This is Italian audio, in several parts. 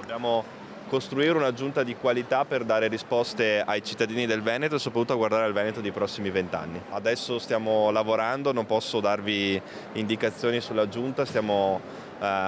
Dobbiamo costruire una giunta di qualità per dare risposte ai cittadini del Veneto e soprattutto a guardare al Veneto dei prossimi 20 anni. Adesso stiamo lavorando, non posso darvi indicazioni sulla giunta,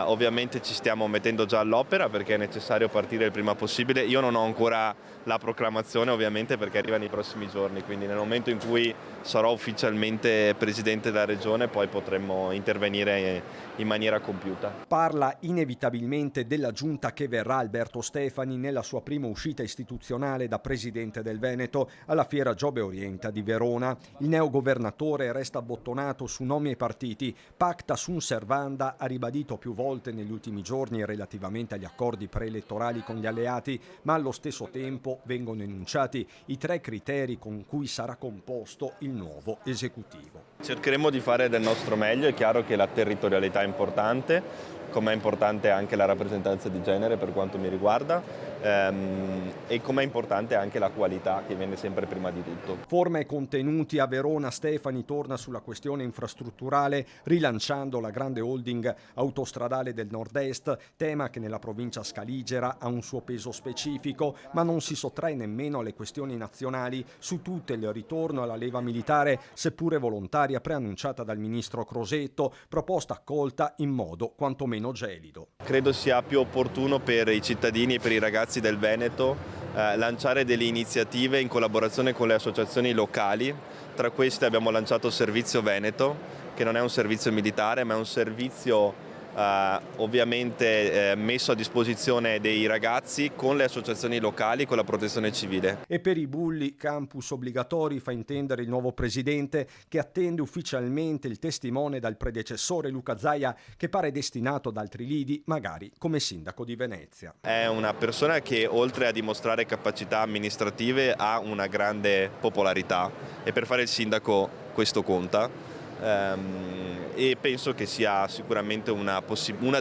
ovviamente ci stiamo mettendo già all'opera perché è necessario partire il prima possibile. Io non ho ancora la proclamazione ovviamente perché arriva nei prossimi giorni, quindi nel momento in cui sarò ufficialmente presidente della regione poi potremmo intervenire in maniera compiuta. Parla inevitabilmente della giunta che verrà Alberto Stefani nella sua prima uscita istituzionale da presidente del Veneto alla Fiera Giobbe Orienta di Verona. Il neogovernatore resta abbottonato su nomi e partiti. Pacta sunt servanda ha ribadito più volte negli ultimi giorni relativamente agli accordi preelettorali con gli alleati, ma allo stesso tempo vengono enunciati i 3 criteri con cui sarà composto il nuovo esecutivo. Cercheremo di fare del nostro meglio, è chiaro che la territorialità è importante, come è importante anche la rappresentanza di genere per quanto mi riguarda e come è importante anche la qualità che viene sempre prima di tutto. Forma e contenuti a Verona. Stefani torna sulla questione infrastrutturale rilanciando la grande holding autostradale del nord-est, tema che nella provincia scaligera ha un suo peso specifico, ma non si sottrae nemmeno alle questioni nazionali, su tutte il ritorno alla leva militare, seppure volontaria, preannunciata dal ministro Crosetto, proposta accolta in modo quantomeno gelido. Credo sia più opportuno per i cittadini e per i ragazzi del Veneto lanciare delle iniziative in collaborazione con le associazioni locali. Tra queste abbiamo lanciato Servizio Veneto, che non è un servizio militare ma è un servizio ovviamente messo a disposizione dei ragazzi con le associazioni locali, con la protezione civile. E per i bulli, campus obbligatori, fa intendere il nuovo presidente, che attende ufficialmente il testimone dal predecessore Luca Zaia, che pare destinato ad altri lidi, magari come sindaco di Venezia. È una persona che oltre a dimostrare capacità amministrative ha una grande popolarità e per fare il sindaco questo conta. E penso che sia sicuramente una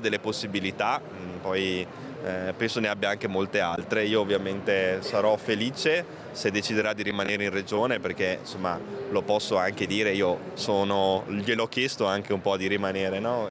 delle possibilità, poi penso ne abbia anche molte altre. Io ovviamente sarò felice se deciderà di rimanere in regione perché insomma lo posso anche dire, gliel'ho chiesto anche un po' di rimanere, no?